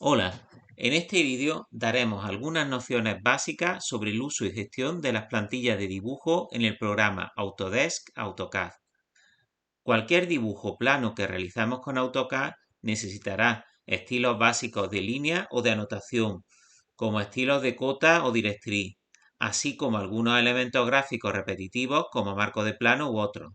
Hola, en este vídeo daremos algunas nociones básicas sobre el uso y gestión de las plantillas de dibujo en el programa Autodesk AutoCAD. Cualquier dibujo plano que realizamos con AutoCAD necesitará estilos básicos de línea o de anotación, como estilos de cota o directriz, así como algunos elementos gráficos repetitivos como marco de plano u otros.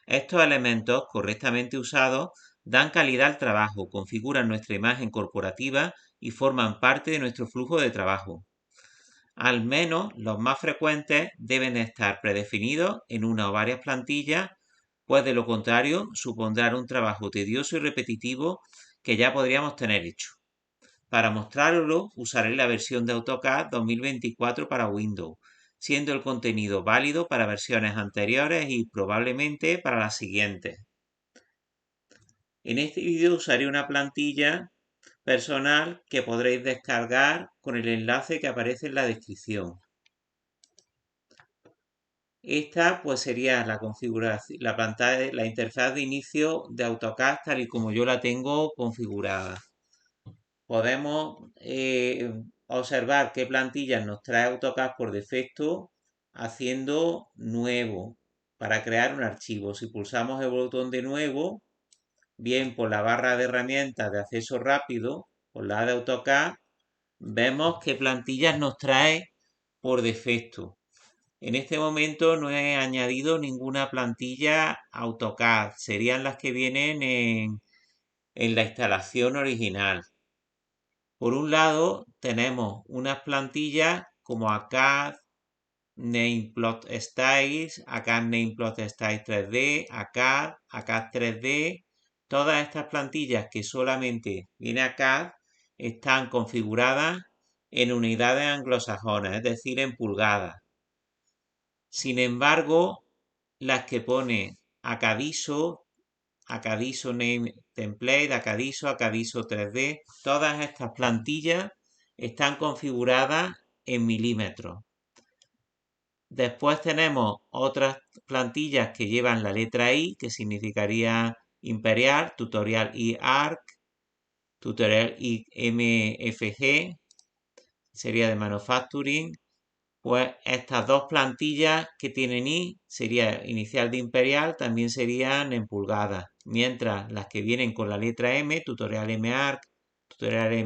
Estos elementos, correctamente usados, dan calidad al trabajo, configuran nuestra imagen corporativa y forman parte de nuestro flujo de trabajo. Al menos los más frecuentes deben estar predefinidos en una o varias plantillas, pues de lo contrario supondrán un trabajo tedioso y repetitivo que ya podríamos tener hecho. Para mostrarlo usaré la versión de AutoCAD 2024 para Windows, siendo el contenido válido para versiones anteriores y probablemente para las siguientes. En este vídeo usaré una plantilla personal que podréis descargar con el enlace que aparece en la descripción. Esta pues sería la configuración, la pantalla, la interfaz de inicio de AutoCAD tal y como yo la tengo configurada. Podemos observar qué plantillas nos trae AutoCAD por defecto haciendo nuevo para crear un archivo. Si pulsamos el botón de nuevo, bien por la barra de herramientas de acceso rápido, por la de AutoCAD, vemos qué plantillas nos trae por defecto. En este momento no he añadido ninguna plantilla AutoCAD, serían las que vienen en la instalación original. Por un lado tenemos unas plantillas como ACAD, Nameplot Styles, ACAD Nameplot Styles 3D, ACAD, ACAD 3D. Todas estas plantillas que solamente viene ACAD están configuradas en unidades anglosajonas, es decir, en pulgadas. Sin embargo, las que pone Acadiso, Acadiso Name Template, Acadiso 3D, todas estas plantillas están configuradas en milímetros. Después tenemos otras plantillas que llevan la letra I, que significaría Imperial, Tutorial I Arc, Tutorial I MFG, sería de Manufacturing. Pues estas dos plantillas que tienen I, sería inicial de Imperial, también serían en pulgadas, mientras las que vienen con la letra M, Tutorial MArc, Tutorial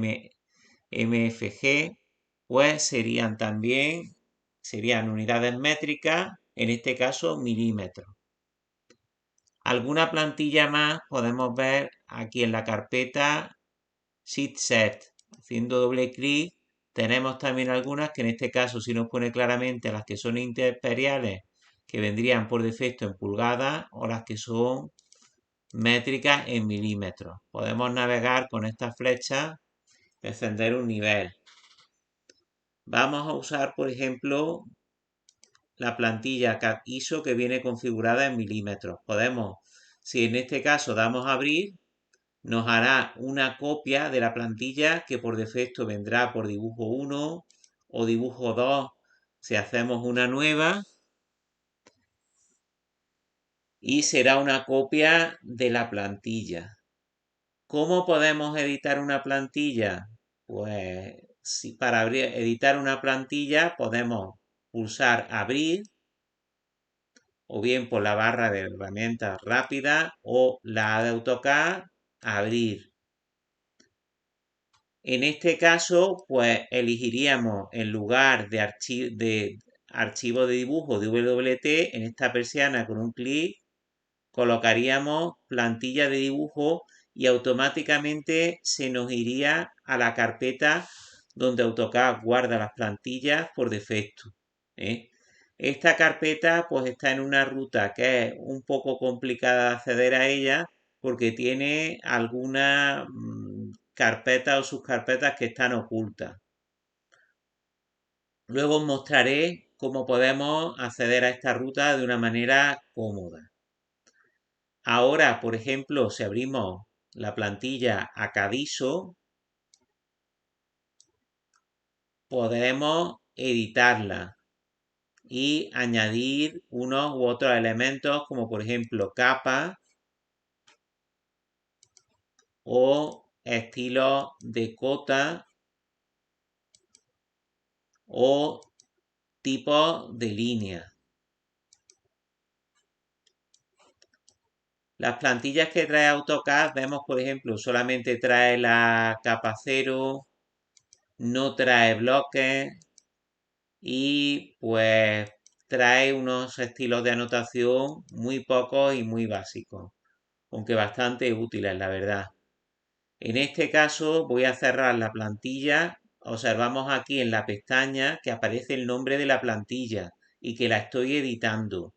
MFG, pues serían unidades métricas, en este caso milímetros. Alguna plantilla más podemos ver aquí en la carpeta Sheet Set. Haciendo doble clic tenemos también algunas que en este caso sí nos pone claramente las que son imperiales, que vendrían por defecto en pulgadas, o las que son métricas en milímetros. Podemos navegar con estas flechas, descender un nivel. Vamos a usar, por ejemplo, la plantilla CAD ISO que viene configurada en milímetros. Si en este caso damos a abrir, nos hará una copia de la plantilla que por defecto vendrá por dibujo 1 o dibujo 2 si hacemos una nueva, y será una copia de la plantilla. ¿Cómo podemos editar una plantilla? Pues para editar una plantilla podemos pulsar abrir, o bien por la barra de herramientas rápida o la de AutoCAD abrir. En este caso, pues elegiríamos en lugar de archivo de dibujo de WT, en esta persiana con un clic colocaríamos plantilla de dibujo y automáticamente se nos iría a la carpeta donde AutoCAD guarda las plantillas por defecto. Esta carpeta pues está en una ruta que es un poco complicada de acceder a ella porque tiene algunas carpetas o subcarpetas que están ocultas. Luego os mostraré cómo podemos acceder a esta ruta de una manera cómoda. Ahora, por ejemplo, si abrimos la plantilla Acadiso, podemos editarla y añadir unos u otros elementos como por ejemplo capa o estilos de cota o tipos de línea. Las plantillas que trae AutoCAD, vemos por ejemplo, solamente trae la capa 0, no trae bloques y pues trae unos estilos de anotación muy pocos y muy básicos, aunque bastante útiles, la verdad. En este caso voy a cerrar la plantilla. Observamos aquí en la pestaña que aparece el nombre de la plantilla y que la estoy editando.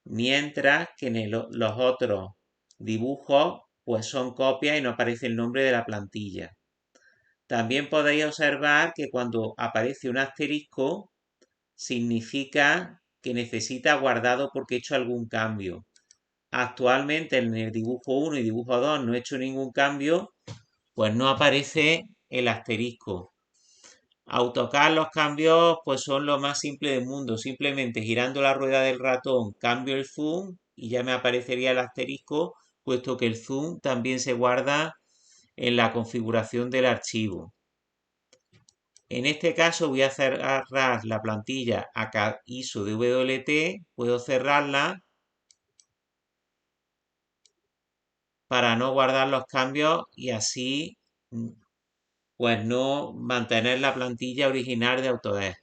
Mientras que en los otros dibujos pues son copias y no aparece el nombre de la plantilla. También podéis observar que cuando aparece un asterisco significa que necesita guardado porque he hecho algún cambio. Actualmente en el dibujo 1 y dibujo 2 no he hecho ningún cambio, pues no aparece el asterisco. AutoCAD los cambios pues son lo más simple del mundo. Simplemente girando la rueda del ratón cambio el zoom y ya me aparecería el asterisco, puesto que el zoom también se guarda en la configuración del archivo. En este caso voy a cerrar la plantilla ACAD ISO DWT, puedo cerrarla para no guardar los cambios y así pues no mantener la plantilla original de Autodesk.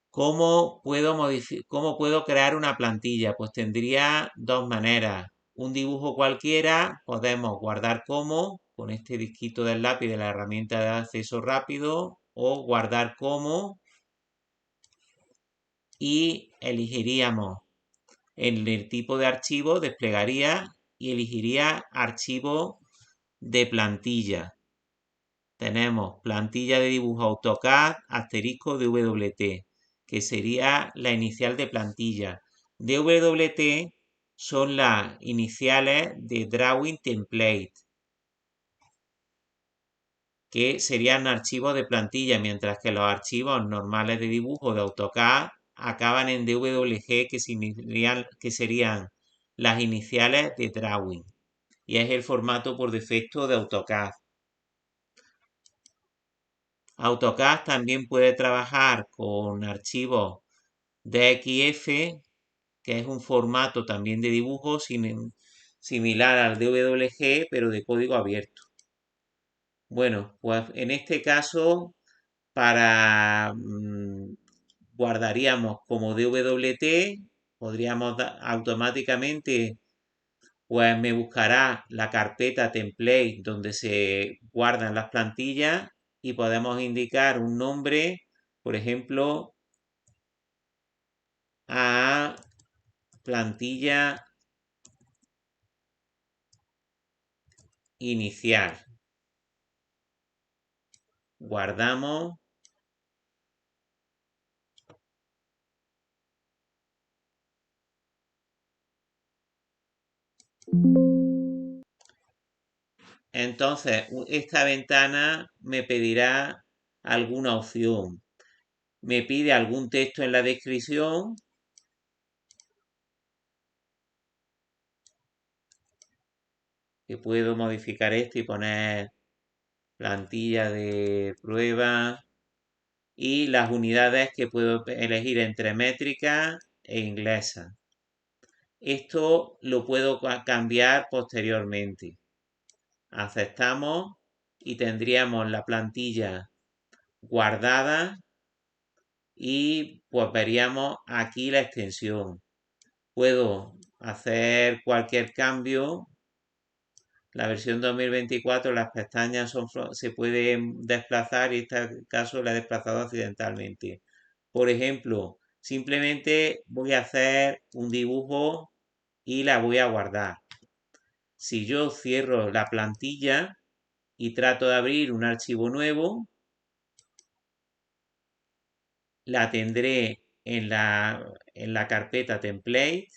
¿Cómo puedo crear una plantilla? Pues tendría dos maneras. Un dibujo cualquiera, podemos guardar como, con este disquito del lápiz de la herramienta de acceso rápido, o guardar como y elegiríamos en el tipo de archivo, desplegaría y elegiría archivo de plantilla. Tenemos plantilla de dibujo AutoCAD asterisco DWT, que sería la inicial de plantilla. DWT son las iniciales de Drawing Template, que serían archivos de plantilla, mientras que los archivos normales de dibujo de AutoCAD acaban en DWG, que serían las iniciales de Drawing. Y es el formato por defecto de AutoCAD. AutoCAD también puede trabajar con archivos DXF, que es un formato también de dibujo similar al DWG, pero de código abierto. Bueno, pues en este caso, para guardaríamos como DWT, podríamos automáticamente, pues me buscará la carpeta template donde se guardan las plantillas y podemos indicar un nombre, por ejemplo, a plantilla inicial. Guardamos. Entonces, esta ventana me pedirá alguna opción. Me pide algún texto en la descripción. Que puedo modificar esto y poner plantilla de prueba. Y las unidades que puedo elegir entre métrica e inglesa. Esto lo puedo cambiar posteriormente. Aceptamos y tendríamos la plantilla guardada y pues veríamos aquí la extensión. Puedo hacer cualquier cambio. La versión 2024 las pestañas se pueden desplazar y en este caso la he desplazado accidentalmente. Por ejemplo, simplemente voy a hacer un dibujo y la voy a guardar. Si yo cierro la plantilla y trato de abrir un archivo nuevo, la tendré en la carpeta template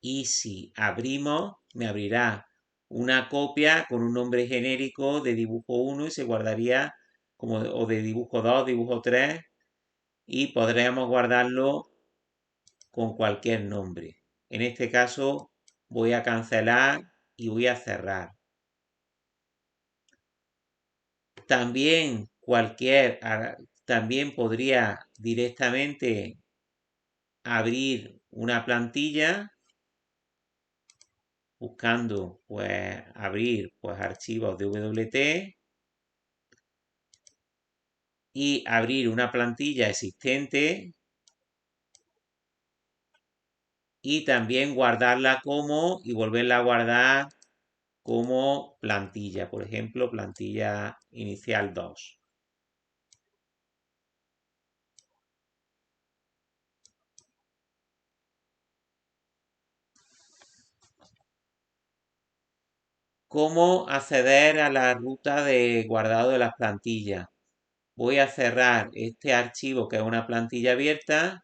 y si abrimos me abrirá una copia con un nombre genérico de dibujo 1 y se guardaría como o de dibujo 2, dibujo 3 y podríamos guardarlo con cualquier nombre. En este caso voy a cancelar y voy a cerrar. También también podría directamente abrir una plantilla buscando pues abrir pues archivos de WT y abrir una plantilla existente y también guardarla como y volverla a guardar como plantilla, por ejemplo, plantilla inicial 2. ¿Cómo acceder a la ruta de guardado de las plantillas? Voy a cerrar este archivo que es una plantilla abierta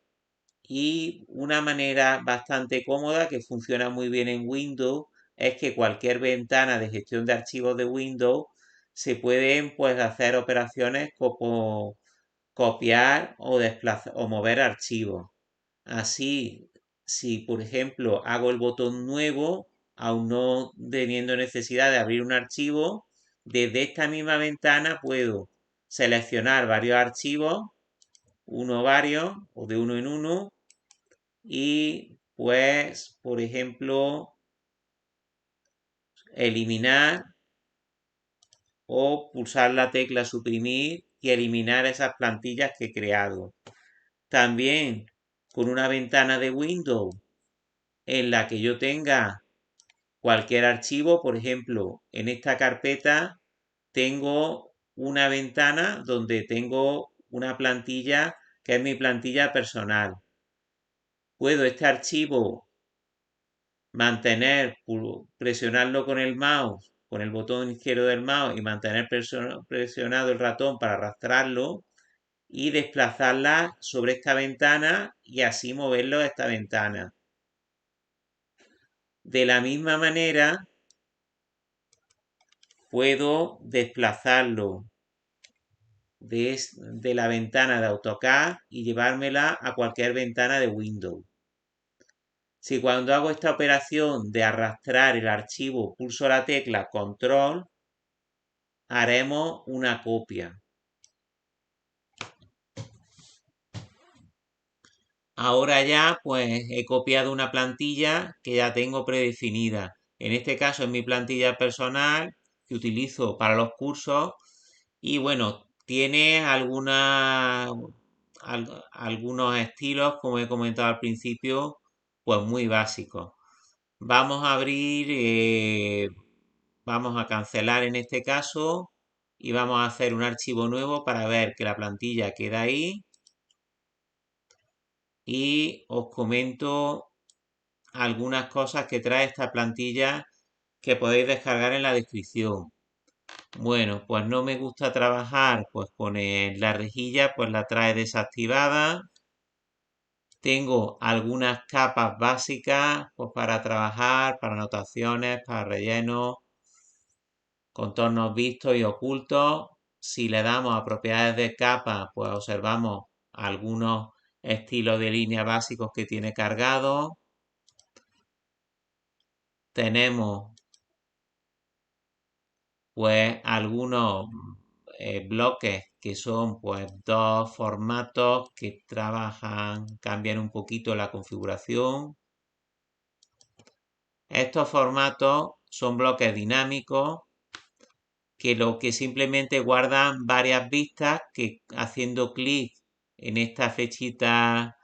y una manera bastante cómoda que funciona muy bien en Windows es que cualquier ventana de gestión de archivos de Windows se pueden pues hacer operaciones como copiar o desplazar o mover archivos. Así, si por ejemplo hago el botón nuevo, aún no teniendo necesidad de abrir un archivo, desde esta misma ventana puedo seleccionar varios archivos, uno varios o de uno en uno, y pues, por ejemplo, eliminar o pulsar la tecla suprimir y eliminar esas plantillas que he creado. También con una ventana de Windows en la que yo tenga cualquier archivo, por ejemplo, en esta carpeta tengo una ventana donde tengo una plantilla que es mi plantilla personal. Puedo este archivo mantener, presionarlo con el mouse, con el botón izquierdo del mouse y mantener presionado el ratón para arrastrarlo y desplazarla sobre esta ventana y así moverlo a esta ventana. De la misma manera, puedo desplazarlo de la ventana de AutoCAD y llevármela a cualquier ventana de Windows. Si cuando hago esta operación de arrastrar el archivo pulso la tecla Control, haremos una copia. Ahora ya pues he copiado una plantilla que ya tengo predefinida. En este caso es mi plantilla personal que utilizo para los cursos y bueno, tiene algunos estilos, como he comentado al principio, pues muy básicos. Vamos a abrir, vamos a cancelar en este caso y vamos a hacer un archivo nuevo para ver que la plantilla queda ahí y os comento algunas cosas que trae esta plantilla que podéis descargar en la descripción. Bueno, pues no me gusta trabajar pues con la rejilla, pues la trae desactivada. Tengo algunas capas básicas pues para trabajar, para anotaciones, para rellenos, contornos vistos y ocultos. Si le damos a propiedades de capa, pues observamos algunos estilos de línea básicos que tiene cargado. Tenemos pues algunos bloques que son pues dos formatos que trabajan, cambian un poquito la configuración. Estos formatos son bloques dinámicos que lo que simplemente guardan varias vistas que haciendo clic en esta flechita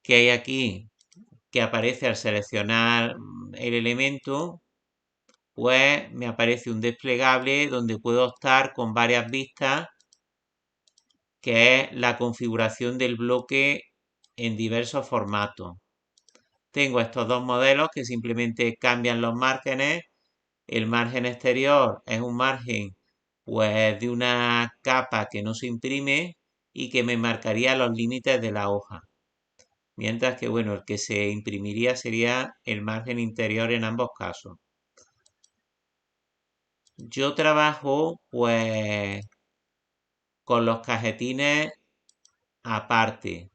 que hay aquí que aparece al seleccionar el elemento, pues me aparece un desplegable donde puedo optar con varias vistas, que es la configuración del bloque en diversos formatos. Tengo estos dos modelos que simplemente cambian los márgenes. El margen exterior es un margen pues de una capa que no se imprime y que me marcaría los límites de la hoja. Mientras que bueno, el que se imprimiría sería el margen interior en ambos casos. Yo trabajo pues con los cajetines aparte.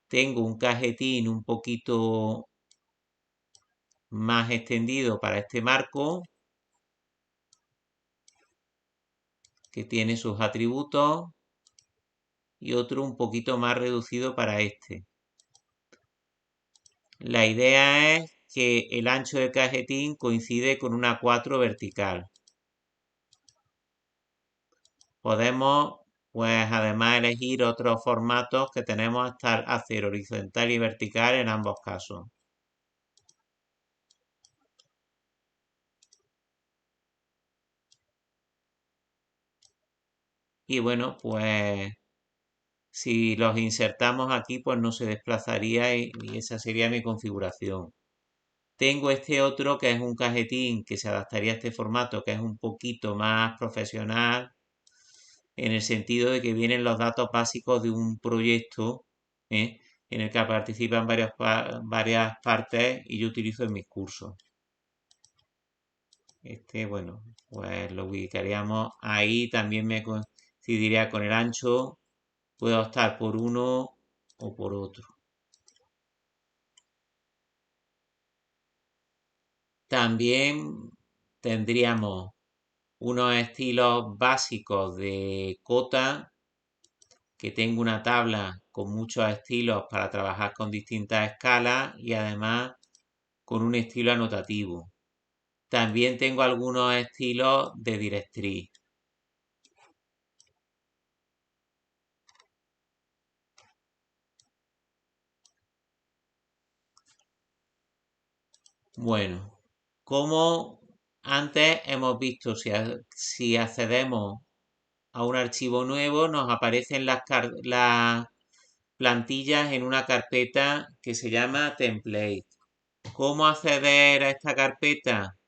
Tengo un cajetín un poquito más extendido para este marco, que tiene sus atributos, y otro un poquito más reducido para este. La idea es que el ancho del cajetín coincide con una 4 vertical. Podemos, pues además elegir otros formatos que tenemos hasta hacer horizontal y vertical en ambos casos. Y bueno, pues si los insertamos aquí, pues no se desplazaría y esa sería mi configuración. Tengo este otro que es un cajetín que se adaptaría a este formato, que es un poquito más profesional, en el sentido de que vienen los datos básicos de un proyecto, ¿eh? En el que participan varias partes y yo utilizo en mis cursos. Este, bueno, pues lo ubicaríamos ahí, también me coincidiría con el ancho, puedo optar por uno o por otro. También tendríamos unos estilos básicos de cota, que tengo una tabla con muchos estilos para trabajar con distintas escalas y además con un estilo anotativo. También tengo algunos estilos de directriz. Bueno, como antes hemos visto, si accedemos a un archivo nuevo, nos aparecen las plantillas en una carpeta que se llama template. ¿Cómo acceder a esta carpeta?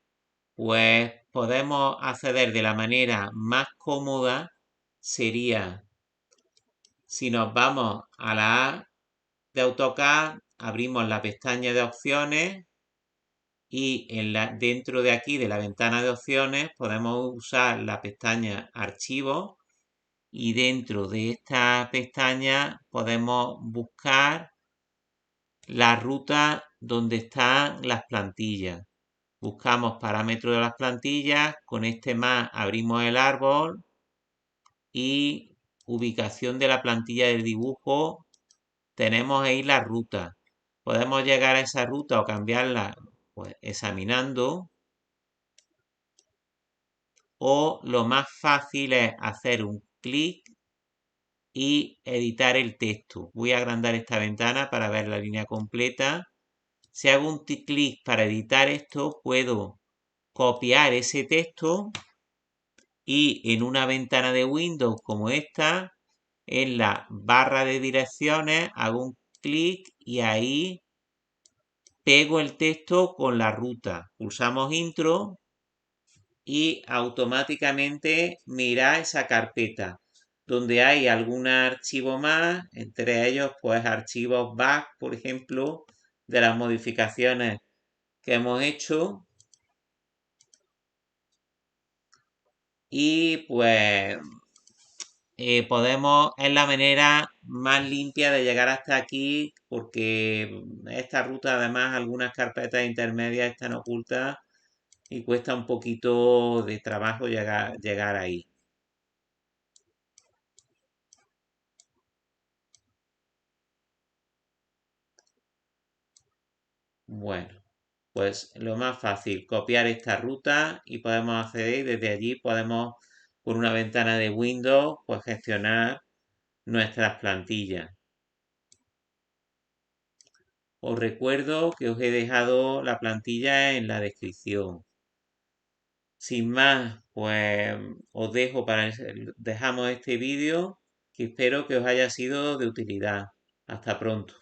Pues podemos acceder de la manera más cómoda, sería si nos vamos a la A de AutoCAD, abrimos la pestaña de opciones y dentro de aquí de la ventana de opciones podemos usar la pestaña archivos y dentro de esta pestaña podemos buscar la ruta donde están las plantillas. Buscamos parámetros de las plantillas, con este más abrimos el árbol y ubicación de la plantilla del dibujo, tenemos ahí la ruta. Podemos llegar a esa ruta o cambiarla pues, examinando, o lo más fácil es hacer un clic y editar el texto. Voy a agrandar esta ventana para ver la línea completa. Si hago un clic para editar esto, puedo copiar ese texto y en una ventana de Windows como esta, en la barra de direcciones, hago un clic y ahí pego el texto con la ruta. Pulsamos intro y automáticamente me irá a esa carpeta donde hay algún archivo más, entre ellos pues archivos back, por ejemplo, de las modificaciones que hemos hecho. Y pues es la manera más limpia de llegar hasta aquí, porque esta ruta además algunas carpetas intermedias están ocultas y cuesta un poquito de trabajo llegar ahí. Bueno, pues lo más fácil, copiar esta ruta y podemos acceder, desde allí podemos, por una ventana de Windows, pues gestionar nuestras plantillas. Os recuerdo que os he dejado la plantilla en la descripción. Sin más, pues os dejamos este vídeo que espero que os haya sido de utilidad. Hasta pronto.